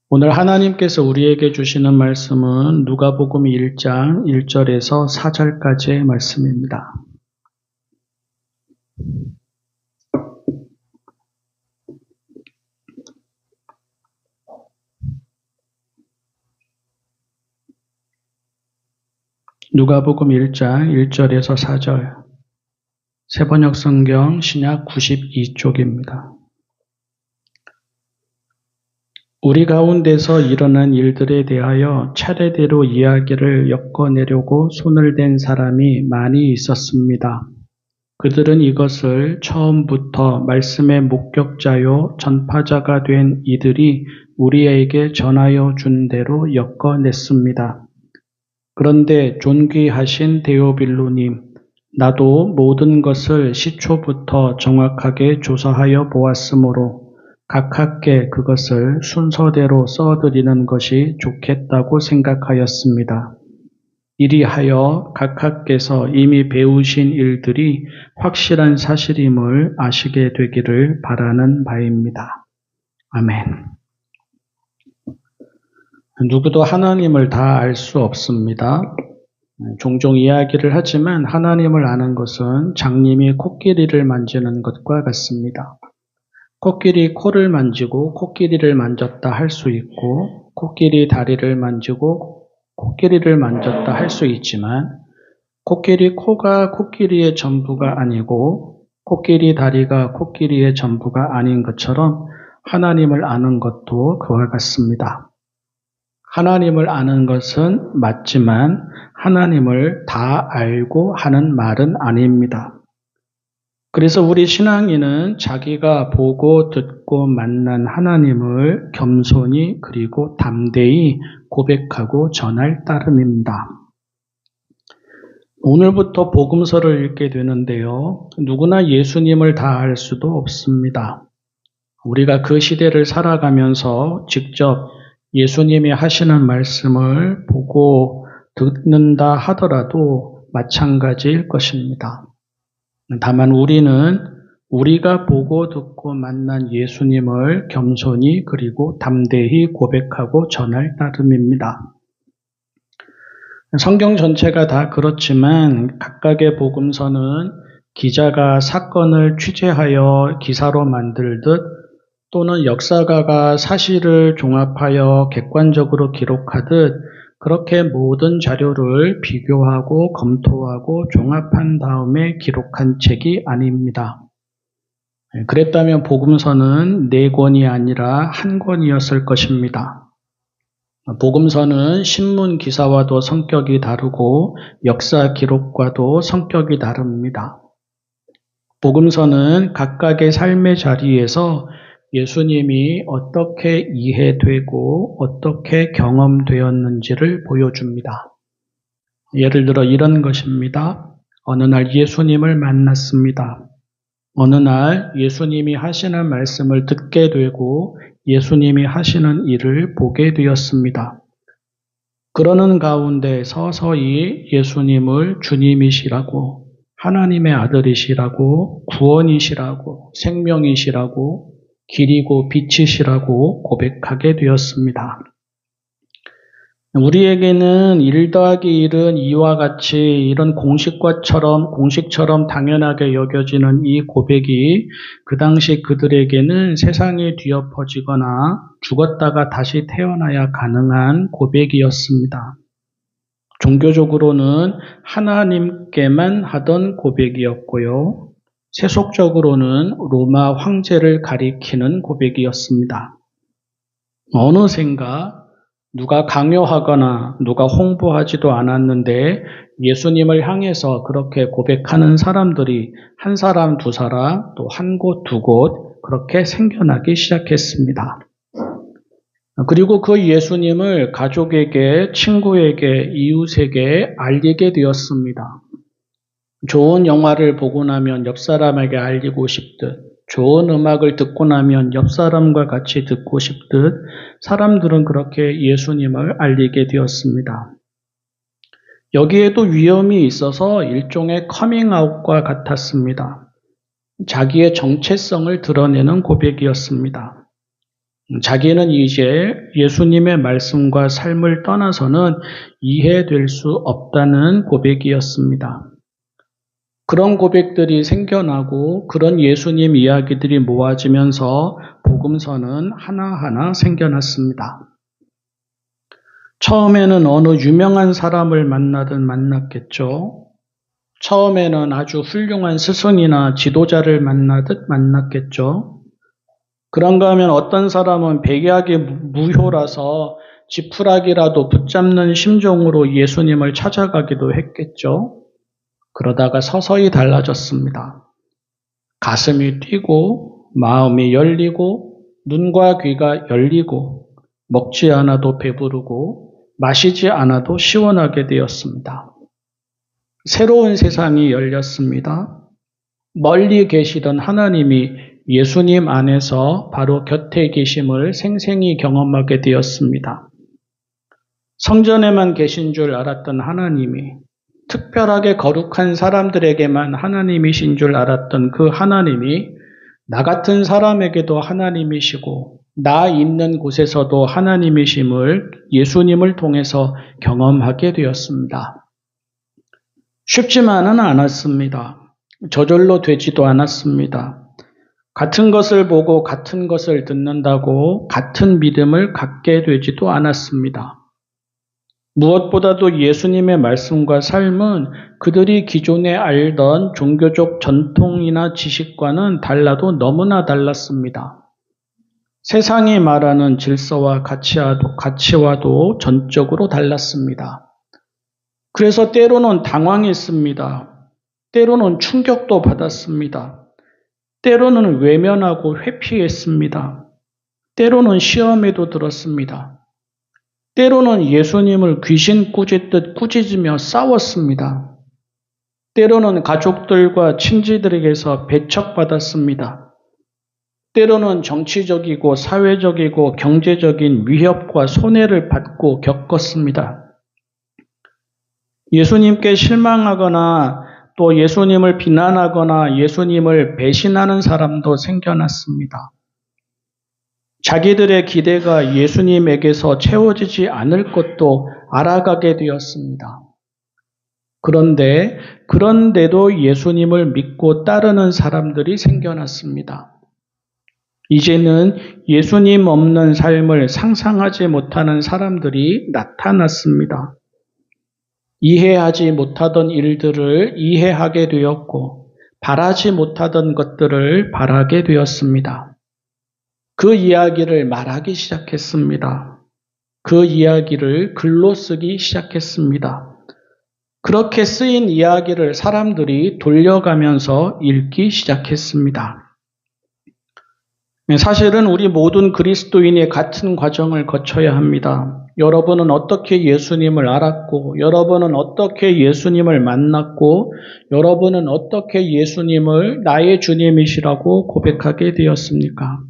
오늘 하나님께서 우리에게 주시는 말씀은 누가복음 1장 1절에서 4절까지의 말씀입니다. 누가복음 1장 1절에서 4절, 새번역 성경 신약 92쪽입니다. 우리 가운데서 일어난 일들에 대하여 차례대로 이야기를 엮어내려고 손을 댄 사람이 많이 있었습니다. 그들은 이것을 처음부터 말씀의 목격자요 전파자가 된 이들이 우리에게 전하여 준 대로 엮어냈습니다. 그런데 존귀하신 데오빌로님, 나도 모든 것을 시초부터 정확하게 조사하여 보았으므로 각하께 그것을 순서대로 써드리는 것이 좋겠다고 생각하였습니다. 이리하여 각하께서 이미 배우신 일들이 확실한 사실임을 아시게 되기를 바라는 바입니다. 아멘. 누구도 하나님을 다 알 수 없습니다. 종종 이야기를 하지만 하나님을 아는 것은 장님이 코끼리를 만지는 것과 같습니다. 코끼리 코를 만지고 코끼리를 만졌다 할 수 있고 코끼리 다리를 만지고 코끼리를 만졌다 할 수 있지만 코끼리 코가 코끼리의 전부가 아니고 코끼리 다리가 코끼리의 전부가 아닌 것처럼 하나님을 아는 것도 그와 같습니다. 하나님을 아는 것은 맞지만 하나님을 다 알고 하는 말은 아닙니다. 그래서 우리 신앙인은 자기가 보고 듣고 만난 하나님을 겸손히 그리고 담대히 고백하고 전할 따름입니다. 오늘부터 복음서를 읽게 되는데요. 누구나 예수님을 다 알 수도 없습니다. 우리가 그 시대를 살아가면서 직접 예수님이 하시는 말씀을 보고 듣는다 하더라도 마찬가지일 것입니다. 다만 우리는 우리가 보고 듣고 만난 예수님을 겸손히 그리고 담대히 고백하고 전할 따름입니다. 성경 전체가 다 그렇지만 각각의 복음서는 기자가 사건을 취재하여 기사로 만들듯 또는 역사가가 사실을 종합하여 객관적으로 기록하듯 그렇게 모든 자료를 비교하고 검토하고 종합한 다음에 기록한 책이 아닙니다. 그랬다면 복음서는 4권이 아니라 1권이었을 것입니다. 복음서는 신문 기사와도 성격이 다르고 역사 기록과도 성격이 다릅니다. 복음서는 각각의 삶의 자리에서 예수님이 어떻게 이해되고 어떻게 경험되었는지를 보여줍니다. 예를 들어 이런 것입니다. 어느 날 예수님을 만났습니다. 어느 날 예수님이 하시는 말씀을 듣게 되고 예수님이 하시는 일을 보게 되었습니다. 그러는 가운데 서서히 예수님을 주님이시라고, 하나님의 아들이시라고, 구원이시라고, 생명이시라고, 길이고 빛이시라고 고백하게 되었습니다. 우리에게는 1 더하기 1은 2와 같이 이런 공식처럼 당연하게 여겨지는 이 고백이 그 당시 그들에게는 세상에 뒤엎어지거나 죽었다가 다시 태어나야 가능한 고백이었습니다. 종교적으로는 하나님께만 하던 고백이었고요. 세속적으로는 로마 황제를 가리키는 고백이었습니다. 어느샌가 누가 강요하거나 누가 홍보하지도 않았는데 예수님을 향해서 그렇게 고백하는 사람들이 한 사람, 두 사람, 또 한 곳, 두 곳 그렇게 생겨나기 시작했습니다. 그리고 그 예수님을 가족에게, 친구에게, 이웃에게 알리게 되었습니다. 좋은 영화를 보고 나면 옆 사람에게 알리고 싶듯, 좋은 음악을 듣고 나면 옆 사람과 같이 듣고 싶듯 사람들은 그렇게 예수님을 알리게 되었습니다. 여기에도 위험이 있어서 일종의 커밍아웃과 같았습니다. 자기의 정체성을 드러내는 고백이었습니다. 자기는 이제 예수님의 말씀과 삶을 떠나서는 이해될 수 없다는 고백이었습니다. 그런 고백들이 생겨나고 그런 예수님 이야기들이 모아지면서 복음서는 하나하나 생겨났습니다. 처음에는 어느 유명한 사람을 만나든 만났겠죠. 처음에는 아주 훌륭한 스승이나 지도자를 만나듯 만났겠죠. 그런가 하면 어떤 사람은 백약이 무효라서 지푸라기라도 붙잡는 심정으로 예수님을 찾아가기도 했겠죠. 그러다가 서서히 달라졌습니다. 가슴이 뛰고 마음이 열리고 눈과 귀가 열리고 먹지 않아도 배부르고 마시지 않아도 시원하게 되었습니다. 새로운 세상이 열렸습니다. 멀리 계시던 하나님이 예수님 안에서 바로 곁에 계심을 생생히 경험하게 되었습니다. 성전에만 계신 줄 알았던 하나님이, 특별하게 거룩한 사람들에게만 하나님이신 줄 알았던 그 하나님이 나 같은 사람에게도 하나님이시고 나 있는 곳에서도 하나님이심을 예수님을 통해서 경험하게 되었습니다. 쉽지만은 않았습니다. 저절로 되지도 않았습니다. 같은 것을 보고 같은 것을 듣는다고 같은 믿음을 갖게 되지도 않았습니다. 무엇보다도 예수님의 말씀과 삶은 그들이 기존에 알던 종교적 전통이나 지식과는 달라도 너무나 달랐습니다. 세상이 말하는 질서와 가치와도 전적으로 달랐습니다. 그래서 때로는 당황했습니다. 때로는 충격도 받았습니다. 때로는 외면하고 회피했습니다. 때로는 시험에도 들었습니다. 때로는 예수님을 귀신 꾸짖듯 꾸짖으며 싸웠습니다. 때로는 가족들과 친지들에게서 배척받았습니다. 때로는 정치적이고 사회적이고 경제적인 위협과 손해를 받고 겪었습니다. 예수님께 실망하거나 또 예수님을 비난하거나 예수님을 배신하는 사람도 생겨났습니다. 자기들의 기대가 예수님에게서 채워지지 않을 것도 알아가게 되었습니다. 그런데도 예수님을 믿고 따르는 사람들이 생겨났습니다. 이제는 예수님 없는 삶을 상상하지 못하는 사람들이 나타났습니다. 이해하지 못하던 일들을 이해하게 되었고 바라지 못하던 것들을 바라게 되었습니다. 그 이야기를 말하기 시작했습니다. 그 이야기를 글로 쓰기 시작했습니다. 그렇게 쓰인 이야기를 사람들이 돌려가면서 읽기 시작했습니다. 사실은 우리 모든 그리스도인이 같은 과정을 거쳐야 합니다. 여러분은 어떻게 예수님을 알았고, 여러분은 어떻게 예수님을 만났고, 여러분은 어떻게 예수님을 나의 주님이시라고 고백하게 되었습니까?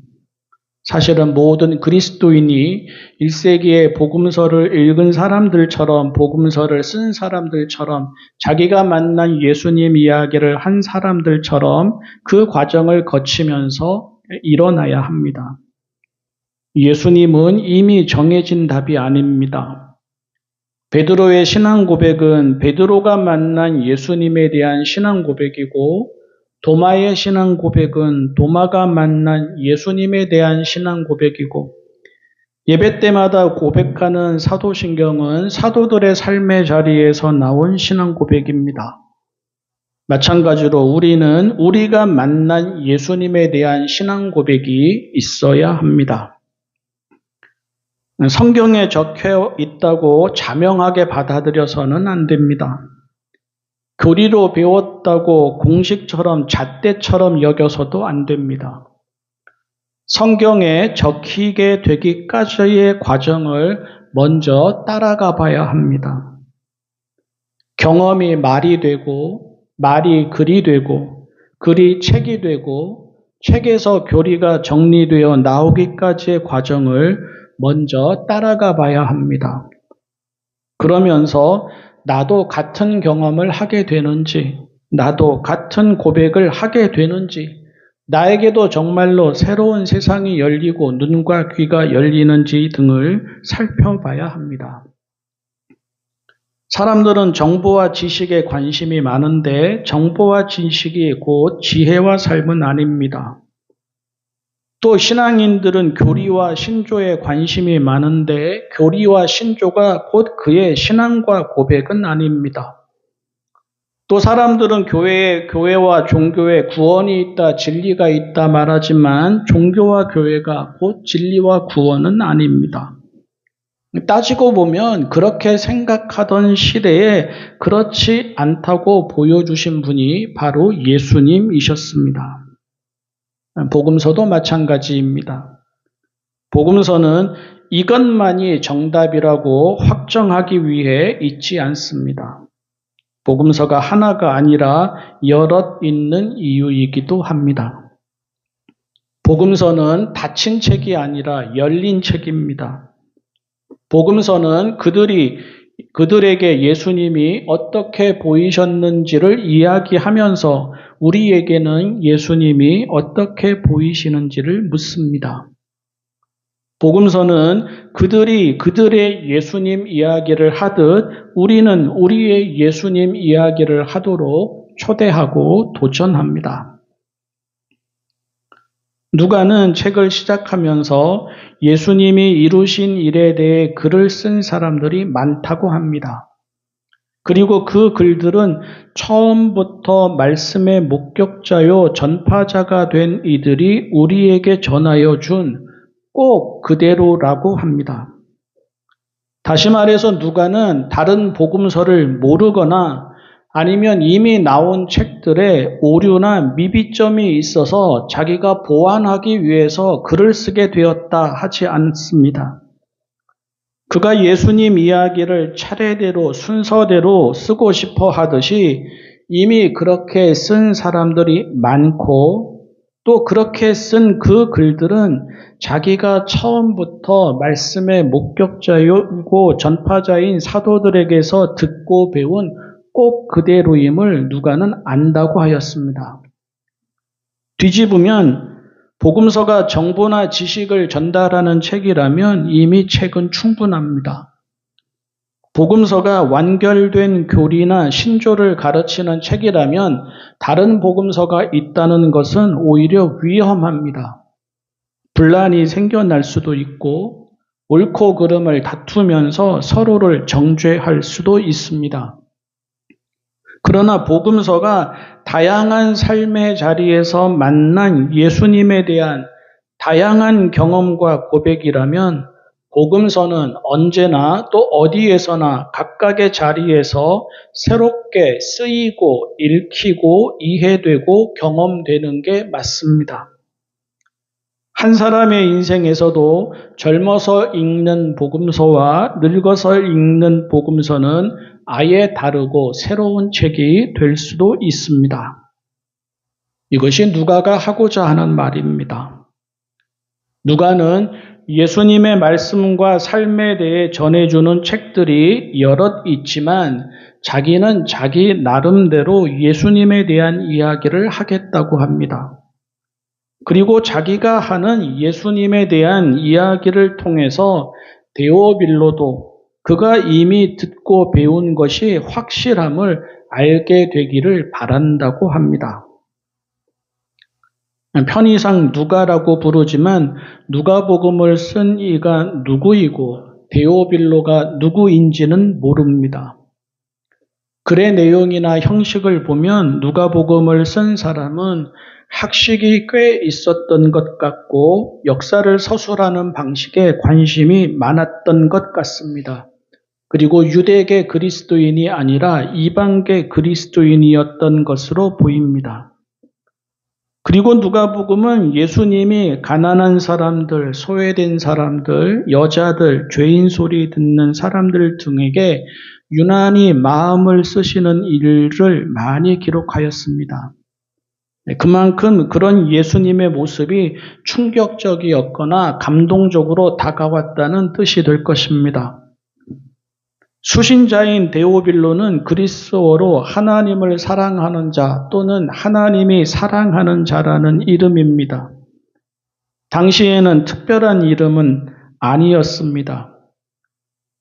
사실은 모든 그리스도인이 1세기에 복음서를 읽은 사람들처럼, 복음서를 쓴 사람들처럼, 자기가 만난 예수님 이야기를 한 사람들처럼 그 과정을 거치면서 일어나야 합니다. 예수님은 이미 정해진 답이 아닙니다. 베드로의 신앙 고백은 베드로가 만난 예수님에 대한 신앙 고백이고, 도마의 신앙 고백은 도마가 만난 예수님에 대한 신앙 고백이고, 예배 때마다 고백하는 사도신경은 사도들의 삶의 자리에서 나온 신앙 고백입니다. 마찬가지로 우리는 우리가 만난 예수님에 대한 신앙 고백이 있어야 합니다. 성경에 적혀 있다고 자명하게 받아들여서는 안 됩니다. 교리로 배웠다고 공식처럼 잣대처럼 여겨서도 안 됩니다. 성경에 적히게 되기까지의 과정을 먼저 따라가 봐야 합니다. 경험이 말이 되고, 말이 글이 되고, 글이 책이 되고, 책에서 교리가 정리되어 나오기까지의 과정을 먼저 따라가 봐야 합니다. 그러면서 나도 같은 경험을 하게 되는지, 나도 같은 고백을 하게 되는지, 나에게도 정말로 새로운 세상이 열리고 눈과 귀가 열리는지 등을 살펴봐야 합니다. 사람들은 정보와 지식에 관심이 많은데 정보와 지식이 곧 지혜와 삶은 아닙니다. 또 신앙인들은 교리와 신조에 관심이 많은데 교리와 신조가 곧 그의 신앙과 고백은 아닙니다. 또 사람들은 교회와 종교에 구원이 있다, 진리가 있다 말하지만 종교와 교회가 곧 진리와 구원은 아닙니다. 따지고 보면 그렇게 생각하던 시대에 그렇지 않다고 보여주신 분이 바로 예수님이셨습니다. 복음서도 마찬가지입니다. 복음서는 이것만이 정답이라고 확정하기 위해 있지 않습니다. 복음서가 하나가 아니라 여럿 있는 이유이기도 합니다. 복음서는 닫힌 책이 아니라 열린 책입니다. 복음서는 그들에게 예수님이 어떻게 보이셨는지를 이야기하면서 우리에게는 예수님이 어떻게 보이시는지를 묻습니다. 복음서는 그들이 그들의 예수님 이야기를 하듯 우리는 우리의 예수님 이야기를 하도록 초대하고 도전합니다. 누가는 책을 시작하면서 예수님이 이루신 일에 대해 글을 쓴 사람들이 많다고 합니다. 그리고 그 글들은 처음부터 말씀의 목격자요 전파자가 된 이들이 우리에게 전하여 준 꼭 그대로라고 합니다. 다시 말해서 누가는 다른 복음서를 모르거나 아니면 이미 나온 책들에 오류나 미비점이 있어서 자기가 보완하기 위해서 글을 쓰게 되었다 하지 않습니다. 그가 예수님 이야기를 차례대로 순서대로 쓰고 싶어 하듯이 이미 그렇게 쓴 사람들이 많고 또 그렇게 쓴 그 글들은 자기가 처음부터 말씀의 목격자이고 전파자인 사도들에게서 듣고 배운 꼭 그대로임을 누가는 안다고 하였습니다. 뒤집으면 복음서가 정보나 지식을 전달하는 책이라면 이미 책은 충분합니다. 복음서가 완결된 교리나 신조를 가르치는 책이라면 다른 복음서가 있다는 것은 오히려 위험합니다. 분란이 생겨날 수도 있고 옳고 그름을 다투면서 서로를 정죄할 수도 있습니다. 그러나 복음서가 다양한 삶의 자리에서 만난 예수님에 대한 다양한 경험과 고백이라면 복음서는 언제나 또 어디에서나 각각의 자리에서 새롭게 쓰이고 읽히고 이해되고 경험되는 게 맞습니다. 한 사람의 인생에서도 젊어서 읽는 복음서와 늙어서 읽는 복음서는 아예 다르고 새로운 책이 될 수도 있습니다. 이것이 누가가 하고자 하는 말입니다. 누가는 예수님의 말씀과 삶에 대해 전해주는 책들이 여럿 있지만 자기는 자기 나름대로 예수님에 대한 이야기를 하겠다고 합니다. 그리고 자기가 하는 예수님에 대한 이야기를 통해서 데오빌로도 그가 이미 듣고 배운 것이 확실함을 알게 되기를 바란다고 합니다. 편의상 누가라고 부르지만 누가복음을 쓴 이가 누구이고 데오빌로가 누구인지는 모릅니다. 글의 내용이나 형식을 보면 누가복음을 쓴 사람은 학식이 꽤 있었던 것 같고 역사를 서술하는 방식에 관심이 많았던 것 같습니다. 그리고 유대계 그리스도인이 아니라 이방계 그리스도인이었던 것으로 보입니다. 그리고 누가복음은 예수님이 가난한 사람들, 소외된 사람들, 여자들, 죄인 소리 듣는 사람들 등에게 유난히 마음을 쓰시는 일을 많이 기록하였습니다. 그만큼 그런 예수님의 모습이 충격적이었거나 감동적으로 다가왔다는 뜻이 될 것입니다. 수신자인 데오빌로는 그리스어로 하나님을 사랑하는 자 또는 하나님이 사랑하는 자라는 이름입니다. 당시에는 특별한 이름은 아니었습니다.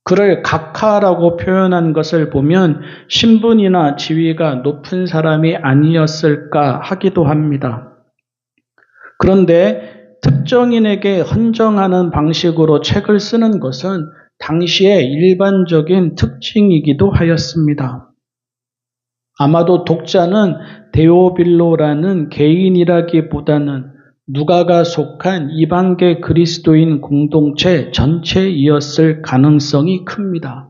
그를 각하라고 표현한 것을 보면 신분이나 지위가 높은 사람이 아니었을까 하기도 합니다. 그런데 특정인에게 헌정하는 방식으로 책을 쓰는 것은 당시의 일반적인 특징이기도 하였습니다. 아마도 독자는 데오빌로라는 개인이라기보다는 누가가 속한 이방계 그리스도인 공동체 전체이었을 가능성이 큽니다.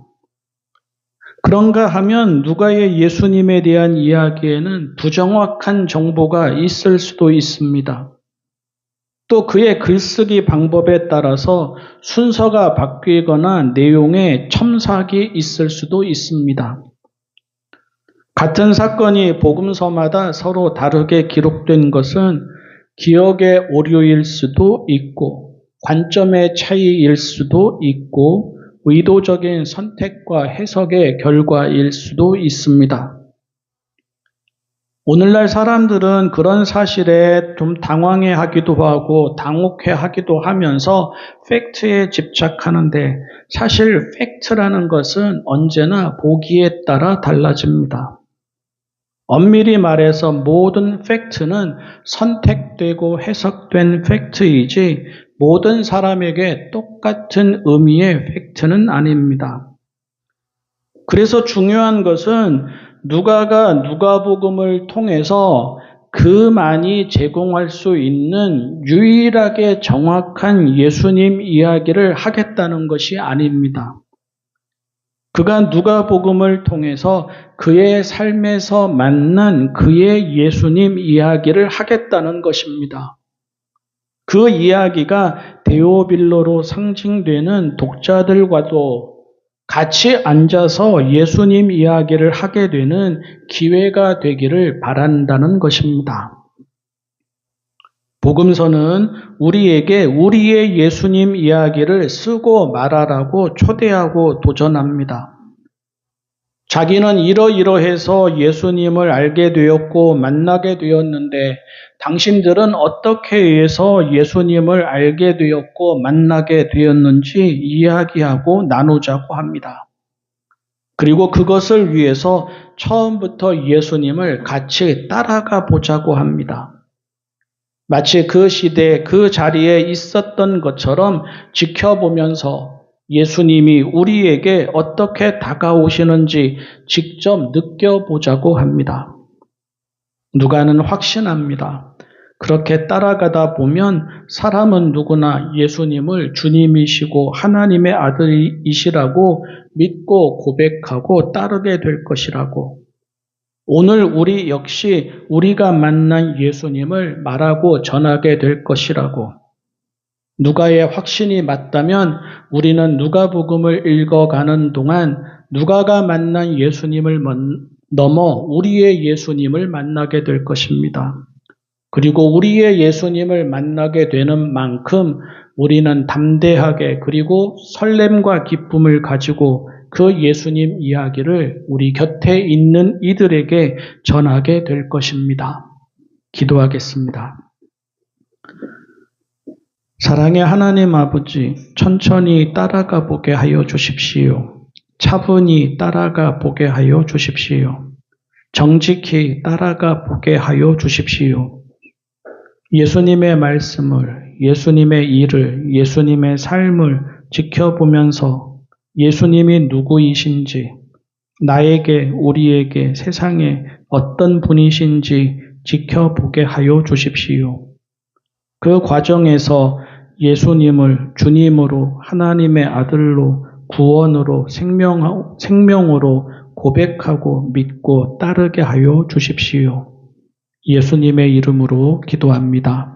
그런가 하면 누가의 예수님에 대한 이야기에는 부정확한 정보가 있을 수도 있습니다. 또 그의 글쓰기 방법에 따라서 순서가 바뀌거나 내용에 첨삭이 있을 수도 있습니다. 같은 사건이 복음서마다 서로 다르게 기록된 것은 기억의 오류일 수도 있고 관점의 차이일 수도 있고 의도적인 선택과 해석의 결과일 수도 있습니다. 오늘날 사람들은 그런 사실에 좀 당황해하기도 하고 당혹해하기도 하면서 팩트에 집착하는데 사실 팩트라는 것은 언제나 보기에 따라 달라집니다. 엄밀히 말해서 모든 팩트는 선택되고 해석된 팩트이지 모든 사람에게 똑같은 의미의 팩트는 아닙니다. 그래서 중요한 것은 누가가 누가복음을 통해서 그만이 제공할 수 있는 유일하게 정확한 예수님 이야기를 하겠다는 것이 아닙니다. 그가 누가복음을 통해서 그의 삶에서 만난 그의 예수님 이야기를 하겠다는 것입니다. 그 이야기가 데오빌로로 상징되는 독자들과도 같이 앉아서 예수님 이야기를 하게 되는 기회가 되기를 바란다는 것입니다. 복음서는 우리에게 우리의 예수님 이야기를 쓰고 말하라고 초대하고 도전합니다. 자기는 이러이러해서 예수님을 알게 되었고 만나게 되었는데 당신들은 어떻게 해서 예수님을 알게 되었고 만나게 되었는지 이야기하고 나누자고 합니다. 그리고 그것을 위해서 처음부터 예수님을 같이 따라가 보자고 합니다. 마치 그 시대 그 자리에 있었던 것처럼 지켜보면서 예수님이 우리에게 어떻게 다가오시는지 직접 느껴보자고 합니다. 누가는 확신합니다. 그렇게 따라가다 보면 사람은 누구나 예수님을 주님이시고 하나님의 아들이시라고 믿고 고백하고 따르게 될 것이라고. 오늘 우리 역시 우리가 만난 예수님을 말하고 전하게 될 것이라고. 누가의 확신이 맞다면 우리는 누가복음을 읽어가는 동안 누가가 만난 예수님을 넘어 우리의 예수님을 만나게 될 것입니다. 그리고 우리의 예수님을 만나게 되는 만큼 우리는 담대하게 그리고 설렘과 기쁨을 가지고 그 예수님 이야기를 우리 곁에 있는 이들에게 전하게 될 것입니다. 기도하겠습니다. 사랑의 하나님 아버지, 천천히 따라가 보게 하여 주십시오. 차분히 따라가 보게 하여 주십시오. 정직히 따라가 보게 하여 주십시오. 예수님의 말씀을, 예수님의 일을, 예수님의 삶을 지켜보면서 예수님이 누구이신지, 나에게, 우리에게, 세상에 어떤 분이신지 지켜보게 하여 주십시오. 그 과정에서 예수님을 주님으로 하나님의 아들로 구원으로 생명으로 고백하고 믿고 따르게 하여 주십시오. 예수님의 이름으로 기도합니다.